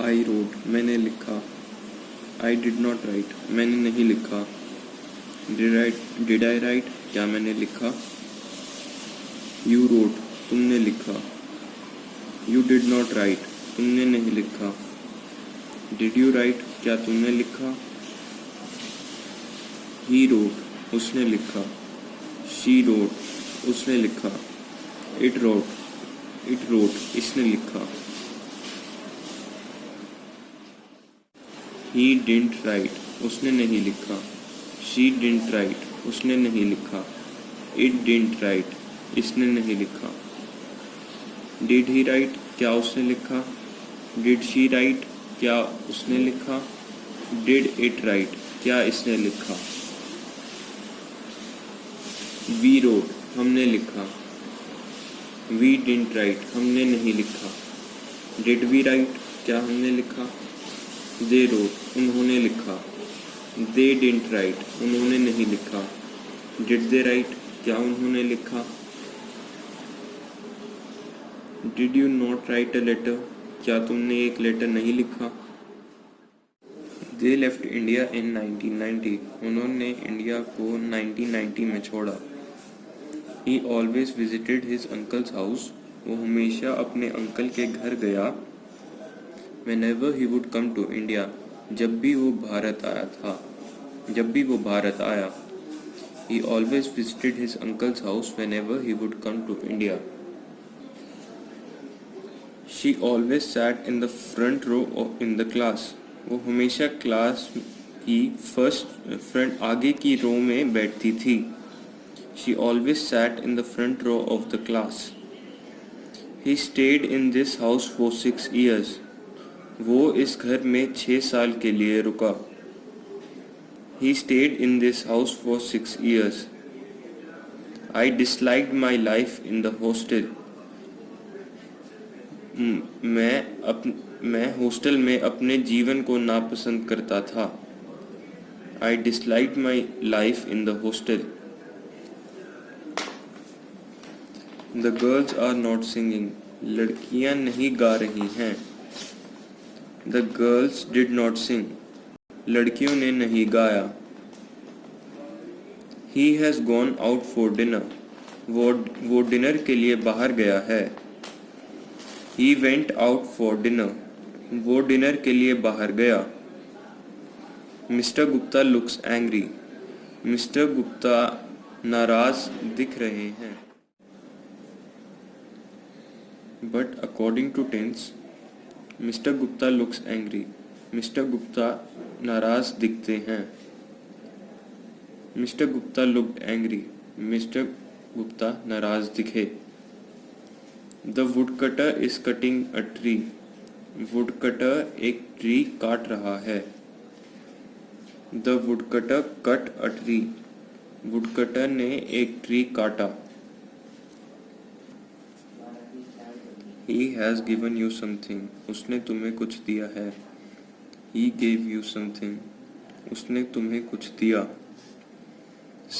I wrote, मैंने लिखा। I did not right, मैंने नहीं लिखा। डिड आई राइट, क्या मैंने लिखा। यू रोट, तुमने लिखा। यू डिड नॉट राइट, तुमने नहीं लिखा। डिड यू राइट, क्या तुमने लिखा। ही रोट, उसने लिखा। शी रोट, उसने लिखा। इट रोट, इसने लिखा। ही डिडंट राइट, उसने नहीं लिखा। शी डिडंट राइट, उसने नहीं लिखा। इट डिडंट राइट, इसने नहीं लिखा। डिड ही राइट, क्या उसने लिखा। डिड शी राइट, क्या उसने लिखा। डिड इट राइट, क्या इसने लिखा। वी रोट, हमने लिखा। वी डिडंट राइट, हमने नहीं लिखा। डिड वी राइट, क्या हमने लिखा। दे रोट, उन्होंने लिखा। दे डिडंट राइट, उन्होंने नहीं लिखा। डिड दे राइट, क्या उन्होंने लिखा। Did you not write a letter, क्या तुमने एक लेटर नहीं लिखा। दे लेफ्ट इंडिया इन 1990, उन्होंने इंडिया को 1990 में छोड़ा। ही always visited his uncles house, वो हमेशा अपने अंकल के घर गया। Whenever he would come to India, जब भी वो भारत आया। He always visited his uncle's house whenever he would come to India. She always sat in the front row in the class. वो हमेशा क्लास की फ्रंट आगे की रो में बैठती थी। She always sat in the front row of the class. He stayed in this house for 6 years. वो इस घर में 6 साल के लिए रुका। He stayed in this house for 6 years. I disliked my life in the hostel. मैं hostel में अपने जीवन को नापसंद करता था। I disliked my life in the hostel. The girls are not singing. लड़कियां नहीं गा रही हैं। The girls did not sing. लड़कियों ने नहीं गाया। He has gone out for dinner. वो डिनर के लिए बाहर गया है। He went out for dinner. वो डिनर के लिए बाहर गया। Mr. Gupta looks angry. Mr. Gupta नाराज दिख रहे हैं। But according to tense, Mr. Gupta looks angry. Mr. Gupta नाराज दिखते हैं। Mr. Gupta looked angry. Mr. Gupta नाराज दिखे। The woodcutter is cutting a tree. Woodcutter एक ट्री काट रहा है। The woodcutter cut a tree. Woodcutter ने एक ट्री काटा। He has given you something. उसने तुम्हें कुछ दिया है। He gave you something. उसने तुम्हें कुछ दिया।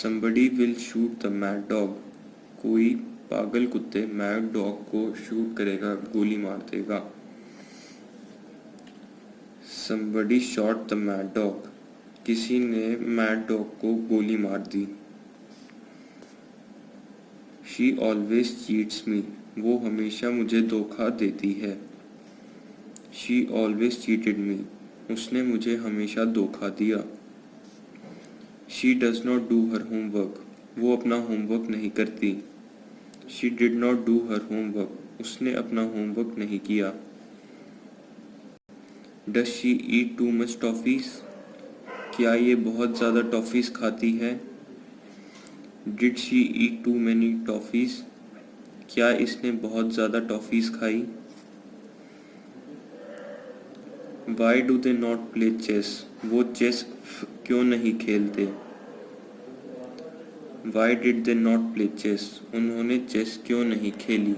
Somebody will shoot the mad dog. कोई पागल कुत्ते मैड डॉग को शूट करेगा, गोली मार देगा। Somebody shot the mad dog. किसी ने मैड डॉग को गोली मार दी। She always cheats me. वो हमेशा मुझे धोखा देती है। She always cheated me. उसने मुझे हमेशा धोखा दिया। She does not do her homework. वो अपना होमवर्क नहीं करती। She did not do her homework. उसने अपना होमवर्क नहीं किया। Does she eat too much toffees? क्या ये बहुत ज़्यादा टॉफ़ीज़ खाती है। Did she eat too many toffees? क्या इसने बहुत ज़्यादा टॉफ़ीज़ खाई। Why do they not play chess? वो चेस क्यों नहीं खेलते। Why did they not play chess? उन्होंने चेस क्यों नहीं खेली।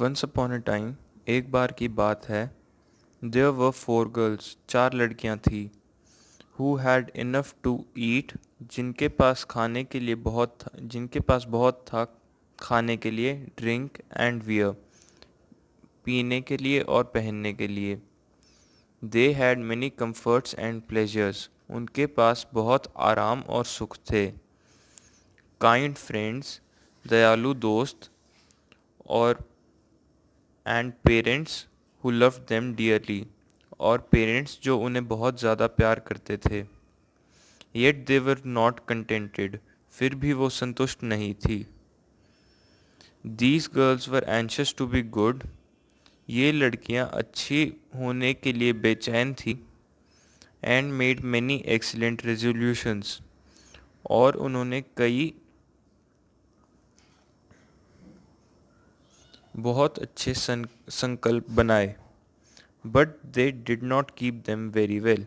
Once upon a time, एक बार की बात है। There were 4 girls, 4 लड़कियां थी। Who had enough to eat, जिनके पास बहुत था खाने के लिए। Drink and wear, पीने के लिए और पहनने के लिए। They had many comforts and pleasures, उनके पास बहुत आराम और सुख थे। काइंड फ्रेंड्स, दयालु दोस्त, और and parents who loved them dearly, और पेरेंट्स जो उन्हें बहुत ज़्यादा प्यार करते थे। Yet they were not contented, फिर भी वो संतुष्ट नहीं थी। These girls were anxious to be good, ये लड़कियां अच्छी होने के लिए बेचैन थी। And made many excellent resolutions, और उन्होंने कई बहुत अच्छे संकल्प बनाए। But they did not keep them very well,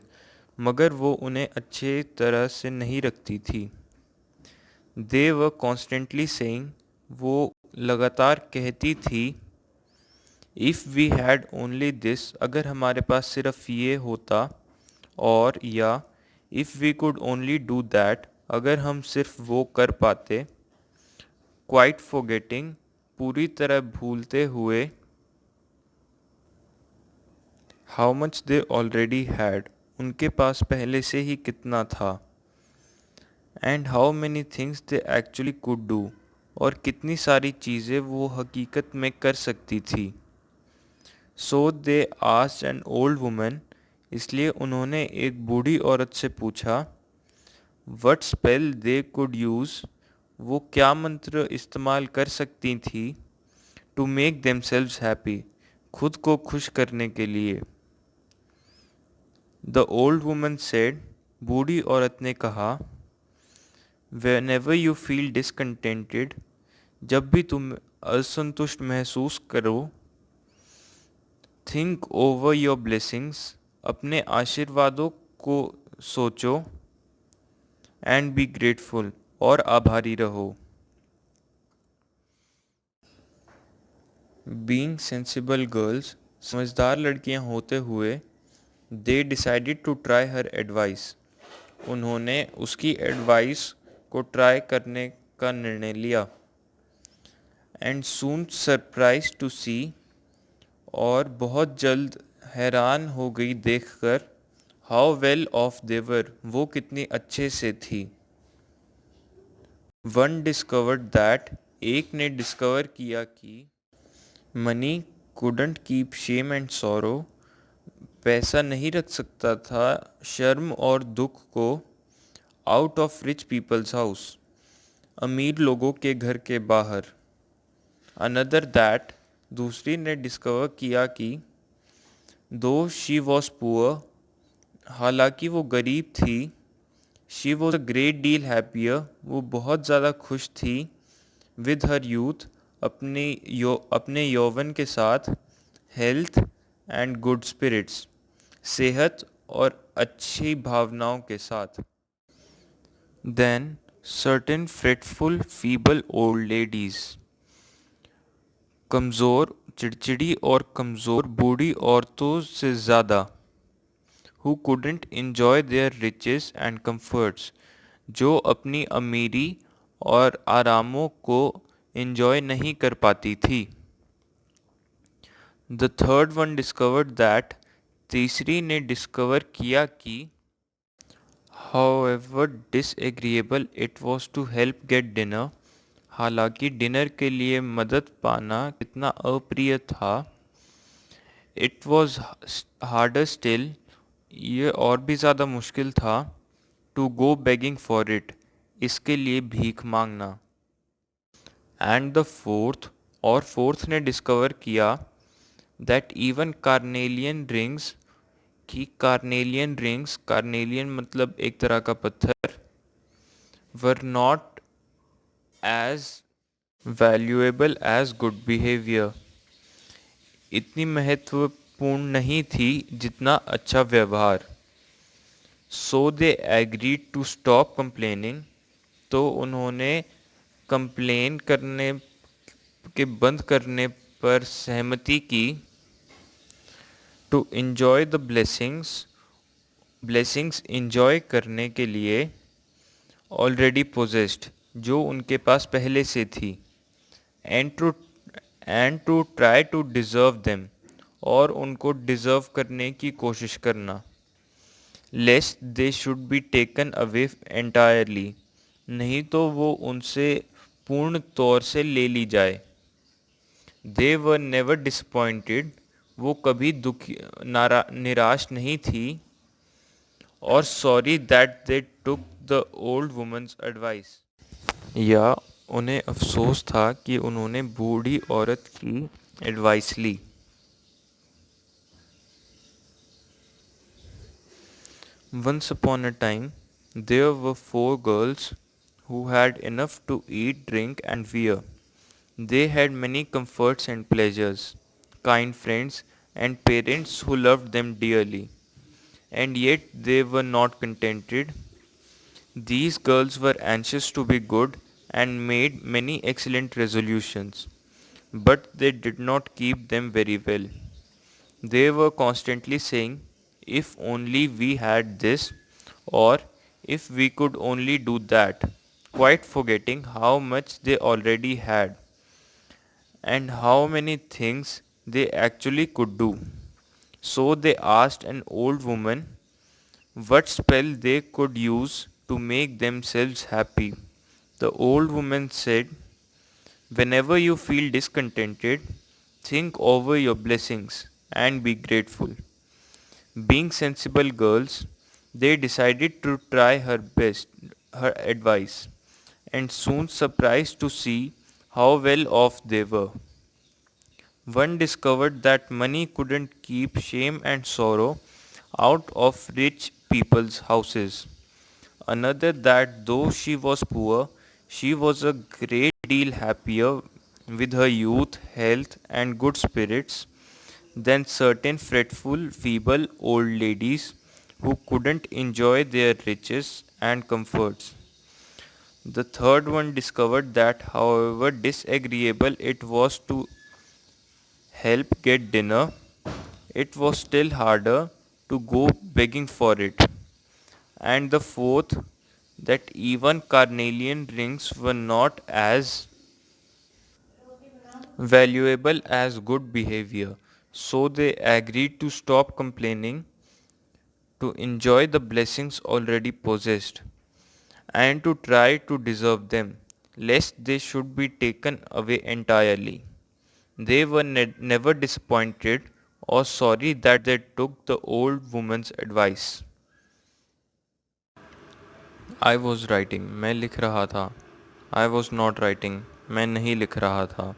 मगर वो उन्हें अच्छे तरह से नहीं रखती थी। दे वर कॉन्स्टेंटली सेइंग, वो लगातार कहती थी, if we had only this, अगर हमारे पास सिर्फ ये होता, और या if we could only do that, अगर हम सिर्फ वो कर पाते। क्वाइट फॉरगेटिंग, पूरी तरह भूलते हुए, how much they already had, उनके पास पहले से ही कितना था। And how many things they actually could do, और कितनी सारी चीज़ें वो हकीकत में कर सकती थी। So they asked an old woman, इसलिए उन्होंने एक बूढ़ी औरत से पूछा, what spell they could use, वो क्या मंत्र इस्तेमाल कर सकती थी, टू मेक देमसेल्व्स हैप्पी, खुद को खुश करने के लिए। द ओल्ड वुमन सेड, बूढ़ी औरत ने कहा, whenever you feel discontented, जब भी तुम असंतुष्ट महसूस करो, think over your blessings, अपने आशीर्वादों को सोचो, and be grateful, और आभारी रहो। Being sensible girls, समझदार लड़कियां होते हुए, they decided to try her advice, उन्होंने उसकी एडवाइस को ट्राई करने का निर्णय लिया। एंड सून सरप्राइज टू सी, और बहुत जल्द हैरान हो गई देखकर, हाउ वेल ऑफ देवर, वो कितनी अच्छे से थी। वन डिस्कवर्ड दैट, एक ने डिस्कवर किया कि, money couldn't keep shame and सोरो, पैसा नहीं रख सकता था शर्म और दुख को, out of rich people's house, अमीर लोगों के घर के बाहर। अनदर दैट, दूसरी ने डिस्कवर किया कि, दो शी वॉज पुअर, हालांकि वो गरीब थी, she was a great deal happier, वो बहुत ज़्यादा खुश थी, विद हर यूथ, अपने यौवन के साथ, हेल्थ एंड गुड स्पिरिट्स, सेहत और अच्छी भावनाओं के साथ। Then certain fretful feeble old ladies, कमज़ोर, चिड़चिड़ी और कमज़ोर बूढ़ी औरतों से ज़्यादा, who couldn't enjoy their riches and comforts, जो अपनी अमीरी और आरामों को enjoy नहीं कर पाती थी। The third one discovered that, तीसरी ने डिस्कवर किया कि, however disagreeable it was to help get dinner, हालांकि डिनर के लिए मदद पाना कितना अप्रिय था, इट वॉज हार्डर स्टिल, ये और भी ज़्यादा मुश्किल था, to go begging for it, इसके लिए भीख मांगना। एंड द फोर्थ, और फोर्थ ने डिस्कवर किया, दैट इवन कार्नेलियन रिंग्स, कि कार्नेलियन रिंग्स, कार्नेलियन मतलब एक तरह का पत्थर, were not as valuable as good behaviour, इतनी महत्वपूर्ण नहीं थी जितना अच्छा व्यवहार। So they agreed to stop complaining, तो उन्होंने कंप्लेन करने के बंद करने पर सहमति की। To enjoy the blessings, blessings enjoy करने के लिए, ऑलरेडी पोजेस्ड, जो उनके पास पहले से थी। And to and to try to deserve them, और उनको डिज़र्व करने की कोशिश करना, lest they should be taken away entirely, नहीं तो वो उनसे पूर्ण तौर से ले ली जाए। दे वर नेवर डिसअपॉइंटेड, वो कभी दुखी निराश नहीं थी, और sorry that they took the old woman's advice, या उन्हें अफसोस था कि उन्होंने बूढ़ी औरत की एडवाइस ली। Once upon a time, there were four girls who had enough to eat, drink, and wear. They had many comforts and pleasures, kind friends, and parents who loved them dearly. And yet they were not contented. These girls were anxious to be good and made many excellent resolutions, but they did not keep them very well. They were constantly saying, if only we had this, or if we could only do that, quite forgetting how much they already had and how many things they actually could do. So they asked an old woman what spell they could use to make themselves happy. The old woman said, whenever you feel discontented, think over your blessings and be grateful. Being sensible girls, they decided to try her advice, and soon surprised to see how well off they were. One discovered that money couldn't keep shame and sorrow out of rich people's houses. Another that though she was poor, she was a great deal happier with her youth, health, and good spirits than certain fretful, feeble old ladies who couldn't enjoy their riches and comforts. The third one discovered that, however disagreeable it was to help get dinner, it was still harder to go begging for it. And the fourth, that even carnelian rings were not as valuable as good behavior. So they agreed to stop complaining, to enjoy the blessings already possessed, and to try to deserve them, lest they should be taken away entirely. They were never disappointed or sorry that they took the old woman's advice. I was writing, मैं लिख रहा था. I was not writing, मैं नहीं लिख रहा था.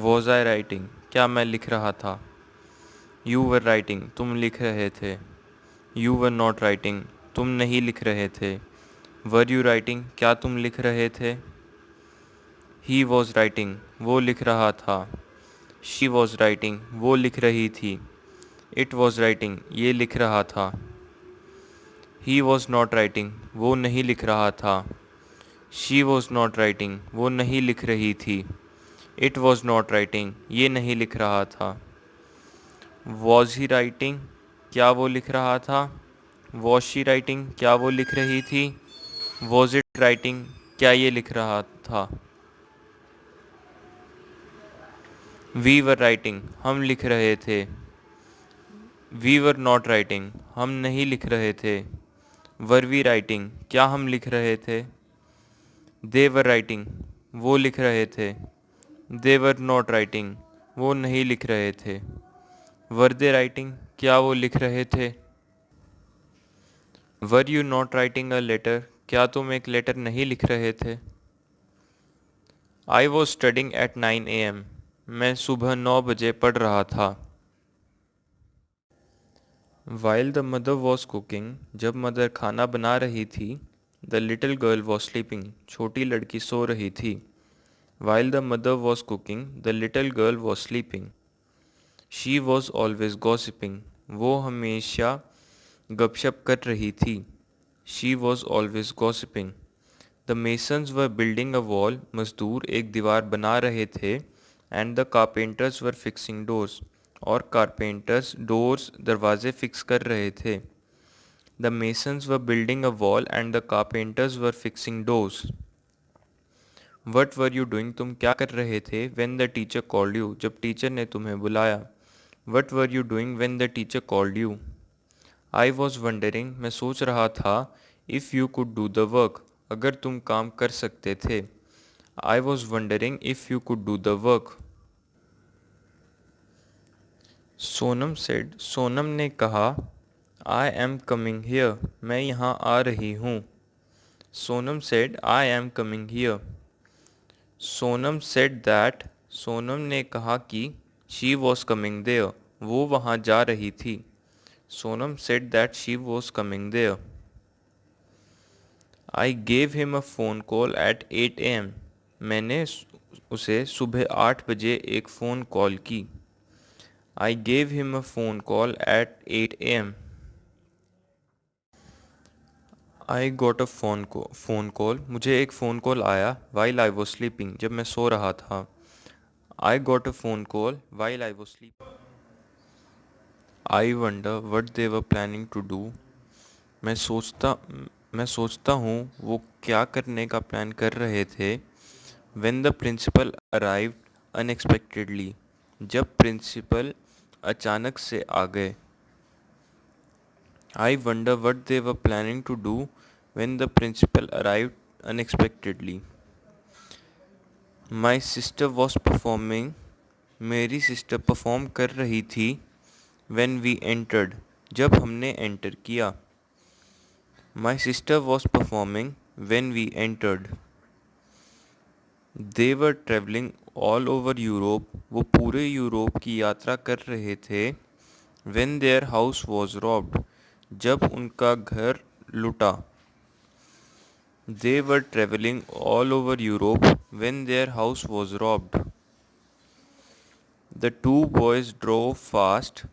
Was I writing, क्या मैं लिख रहा था. You were writing, तुम लिख रहे थे. You were not writing, तुम नहीं लिख रहे थे. Were you writing, क्या तुम लिख रहे थे. He was writing, वो लिख रहा था. She was writing, वो लिख रही थी. It was writing, ये लिख रहा था. He was not writing, वो नहीं लिख रहा था. She was not writing, वो नहीं लिख रही थी. It was not writing, ये नहीं लिख रहा था. Was he writing, क्या वो लिख रहा था. Was she writing, क्या वो लिख रही थी. Was it writing, क्या ये लिख रहा था. We were writing, हम लिख रहे थे. We were not writing, हम नहीं लिख रहे थे. Were we writing, क्या हम लिख रहे थे. They were writing, वो लिख रहे थे. They were not writing, वो नहीं लिख रहे थे. Were they writing, क्या वो लिख रहे थे. Were you not writing a letter, क्या तुम एक लेटर नहीं लिख रहे थे. I was studying at 9 a.m. मैं सुबह 9 बजे पढ़ रहा था. While the mother was cooking, जब मदर खाना बना रही थी, the little girl was sleeping, छोटी लड़की सो रही थी. While the mother was cooking, the little girl was sleeping. She was always gossiping, वो हमेशा गपशप कर रही थी. She was always gossiping. The masons were building a wall, मजदूर एक दीवार बना रहे थे, and the carpenters were fixing doors, और कारपेंटर्स डोर्स दरवाजे फिक्स कर रहे थे. The masons were building a wall and the carpenters were fixing doors. What were you doing, तुम क्या कर रहे थे? When the teacher called you, जब टीचर ने तुम्हें बुलाया। What were you doing when the teacher called you? I was wondering, मैं सोच रहा था। If you could do the work, अगर तुम काम कर सकते थे। I was wondering if you could do the work. Sonam said, Sonam ने कहा। आई एम कमिंग हियर, मैं यहाँ आ रही हूँ। Sonam said I am coming here. Sonam said that, Sonam ने कहा कि शी वॉज कमिंग देयर, वो वहाँ जा रही थी। Sonam said that she was coming there. I gave him a phone call at 8 AM, मैंने उसे सुबह 8 बजे एक फ़ोन कॉल की। I gave him a phone call at 8 AM। I got a phone call, मुझे एक फ़ोन कॉल आया। While I was sleeping, जब मैं सो रहा था। I got a phone call while I was sleeping. I wonder what they were planning to do, मैं सोचता मैं सोचता हूँ वो क्या करने का प्लान कर रहे थे। When the principal arrived unexpectedly, जब प्रिंसिपल अचानक से आ गए। I wonder what they were planning to do when the principal arrived unexpectedly. My sister was performing, मेरी सिस्टर परफॉर्म कर रही थी। व्हेन वी एंटर्ड, जब हमने एंटर किया। My sister was performing when we entered. They were travelling all over Europe, वो पूरे Europe की यात्रा कर रहे थे। When their house was robbed, जब उनका घर लूटा। They were travelling all over Europe when their house was robbed. The two boys drove fast,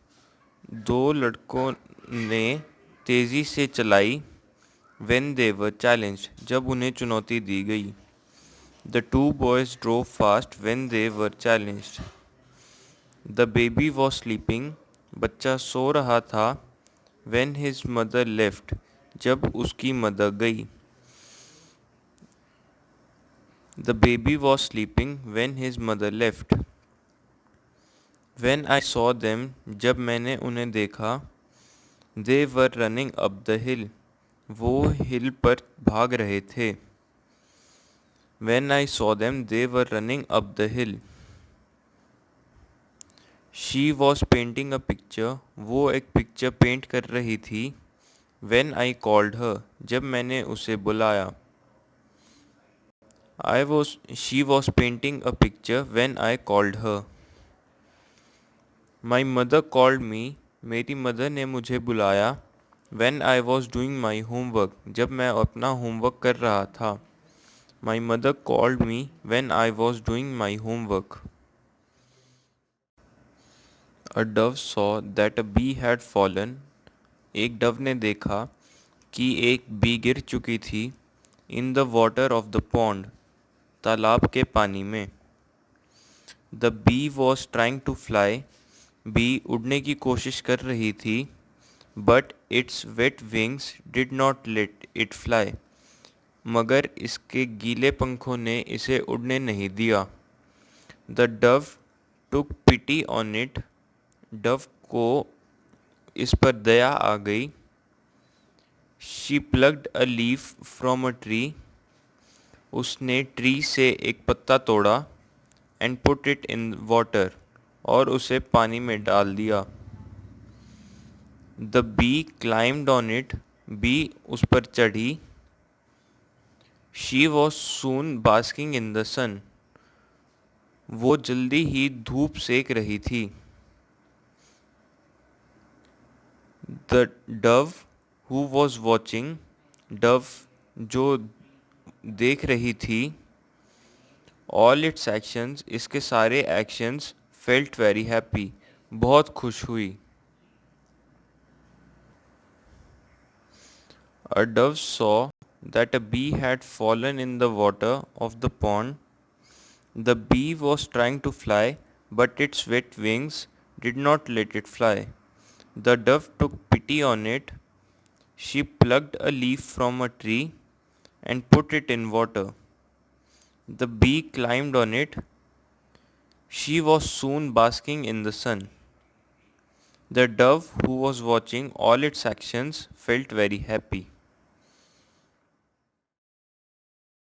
दो लड़कों ने तेज़ी से चलाई। व्हेन दे वर चैलेंज्ड, जब उन्हें चुनौती दी गई। The two boys drove fast when they were challenged. The baby was sleeping, बच्चा सो रहा था। व्हेन हिज मदर लेफ्ट, जब उसकी मदर गई। The baby was sleeping when his mother left. When I saw them, जब मैंने उन्हें देखा। They were running up the hill, वो हिल पर भाग रहे थे। When I saw them they were running up the hill. She was painting a picture, वो एक पिक्चर पेंट कर रही थी। व्हेन आई कॉल्ड हर, जब मैंने उसे बुलाया। She was painting a picture when I called her. My mother called me, मेरी मदर ने मुझे बुलाया। When I was doing my homework, जब मैं अपना होमवर्क कर रहा था। My mother called me when I was doing my homework. A Dove saw that a be had fallen, एक डव ने देखा कि एक बी गिर चुकी थी। In the water of the pond, तालाब के पानी में। The bee was trying to fly, bee उड़ने की कोशिश कर रही थी। But its wet wings did not let it fly, मगर इसके गीले पंखों ने इसे उड़ने नहीं दिया। The dove took pity on it, dove को इस पर दया आ गई। She plucked a leaf from a tree, उसने ट्री से एक पत्ता तोड़ा। And put it in water, और उसे पानी में डाल दिया। The bee climbed on it, bee उस पर चढ़ी। She was soon basking in the sun, वो जल्दी ही धूप सेक रही थी। The dove who was watching, dove जो देख रही थी। ऑल इट्स एक्शंस, इसके सारे एक्शंस। फेल्ट वेरी हैप्पी, बहुत खुश हुई। A dove saw that a bee had fallen in the water of the pond. The bee was trying to fly, but its wet wings did not let it fly. The dove took pity on it. She plucked a leaf from a tree and put it in water. The bee climbed on it. She was soon basking in the sun. The dove, who was watching all its actions, felt very happy.